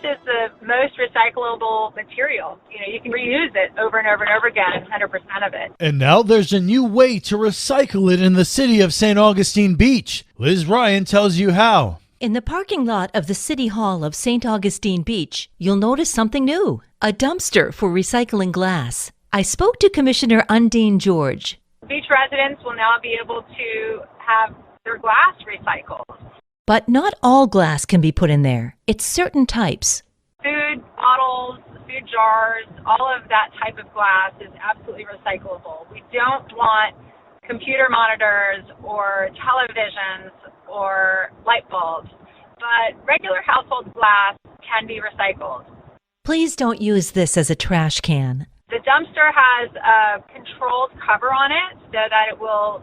is the most recyclable material. You can reuse it over and over and over again, 100% of it. And now there's a new way to recycle it in the city of St. Augustine Beach. Liz Ryan tells you how. In the parking lot of the City Hall of St. Augustine Beach, you'll notice something new, a dumpster for recycling glass. I spoke to Commissioner Undine George. Beach residents will now be able to have their glass recycled. But not all glass can be put in there. It's certain types. Food bottles, food jars, all of that type of glass is absolutely recyclable. We don't want computer monitors or televisions or light bulbs, but regular household glass can be recycled. Please don't use this as a trash can. The dumpster has a controlled cover on it so that it will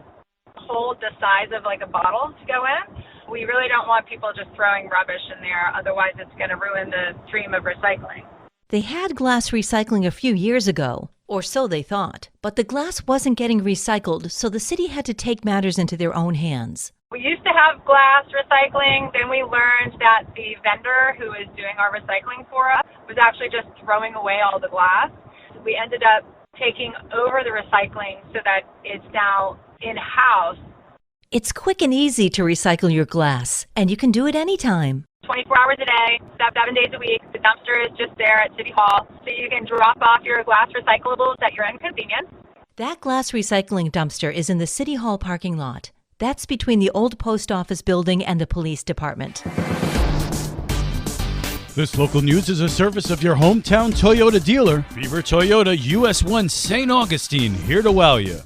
hold the size of like a bottle to go in. We really don't want people just throwing rubbish in there, otherwise it's going to ruin the stream of recycling. They had glass recycling a few years ago, or so they thought, but the glass wasn't getting recycled, so the city had to take matters into their own hands. We used to have glass recycling, then we learned that the vendor who is doing our recycling for us was actually just throwing away all the glass. We ended up taking over the recycling so that it's now in-house. It's quick and easy to recycle your glass, and you can do it anytime. 24 hours a day, 7 days a week. The dumpster is just there at City Hall, so you can drop off your glass recyclables at your own convenience. That glass recycling dumpster is in the City Hall parking lot. That's between the old post office building and the police department. This local news is a service of your hometown Toyota dealer, Beaver Toyota US 1 St. Augustine, here to wow you.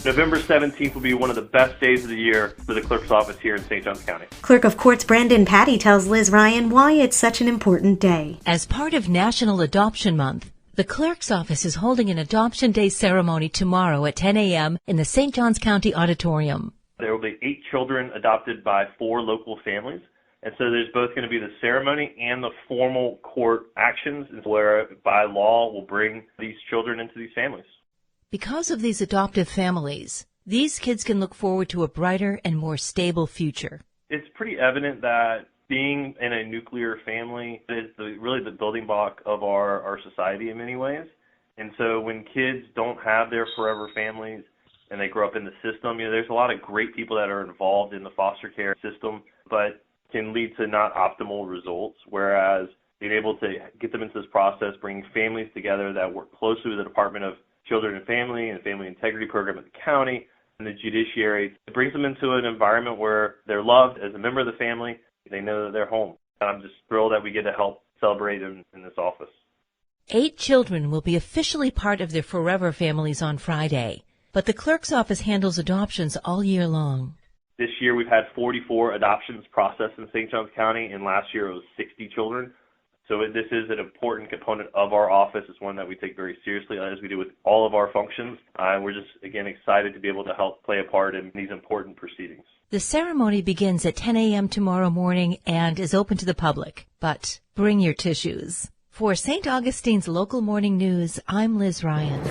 November 17th will be one of the best days of the year for the clerk's office here in St. Johns County. Clerk of Courts Brandon Patty tells Liz Ryan why it's such an important day. As part of National Adoption Month, the clerk's office is holding an Adoption Day ceremony tomorrow at 10 a.m. in the St. Johns County Auditorium. There will be 8 children adopted by 4 local families. And so there's both going to be the ceremony and the formal court actions where, by law, will bring these children into these families. Because of these adoptive families, these kids can look forward to a brighter and more stable future. It's pretty evident that being in a nuclear family is really the building block of our society in many ways. And so when kids don't have their forever families and they grow up in the system, there's a lot of great people that are involved in the foster care system, but can lead to not optimal results, whereas being able to get them into this process, bringing families together that work closely with the Department of Children and Family and Family Integrity Program at the county and the judiciary, it brings them into an environment where they're loved as a member of the family. They know that they're home. And I'm just thrilled that we get to help celebrate them in this office. 8 children will be officially part of their forever families on Friday, but the clerk's office handles adoptions all year long. This year we've had 44 adoptions processed in St. Johns County, and last year it was 60 children. So this is an important component of our office. It's one that we take very seriously, as we do with all of our functions. We're just, again, excited to be able to help play a part in these important proceedings. The ceremony begins at 10 a.m. tomorrow morning and is open to the public. But bring your tissues. For St. Augustine's Local Morning News, I'm Liz Ryan.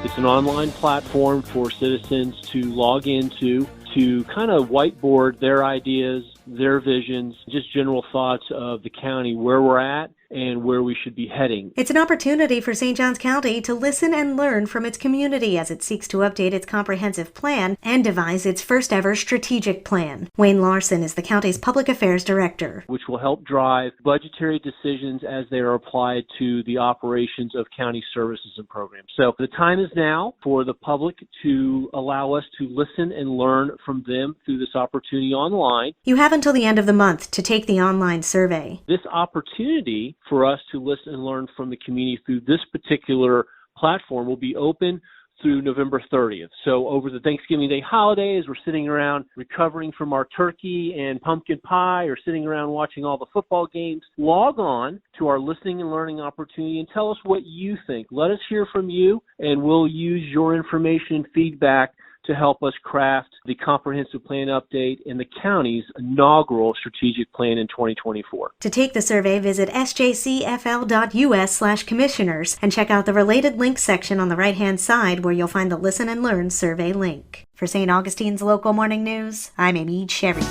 It's an online platform for citizens to log into to kind of whiteboard their ideas, their visions, just general thoughts of the county, where we're at and where we should be heading. It's an opportunity for St. Johns County to listen and learn from its community as it seeks to update its comprehensive plan and devise its first ever strategic plan. Wayne Larson is the county's public affairs director. Which will help drive budgetary decisions as they are applied to the operations of county services and programs. So the time is now for the public to allow us to listen and learn from them through this opportunity online. You have until the end of the month to take the online survey. This opportunity for us to listen and learn from the community through this particular platform will be open through November 30th. So over the Thanksgiving Day holidays, we're sitting around recovering from our turkey and pumpkin pie or sitting around watching all the football games. Log on to our listening and learning opportunity and tell us what you think. Let us hear from you, and we'll use your information and feedback to help us craft the comprehensive plan update and the county's inaugural strategic plan in 2024. To take the survey, visit sjcfl.us/commissioners and check out the related links section on the right-hand side where you'll find the Listen and Learn survey link. For St. Augustine's Local Morning News, I'm Amy Cherry.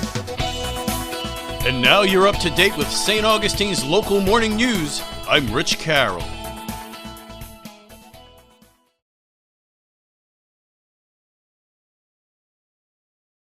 And now you're up to date with St. Augustine's local morning news. I'm Rich Carroll.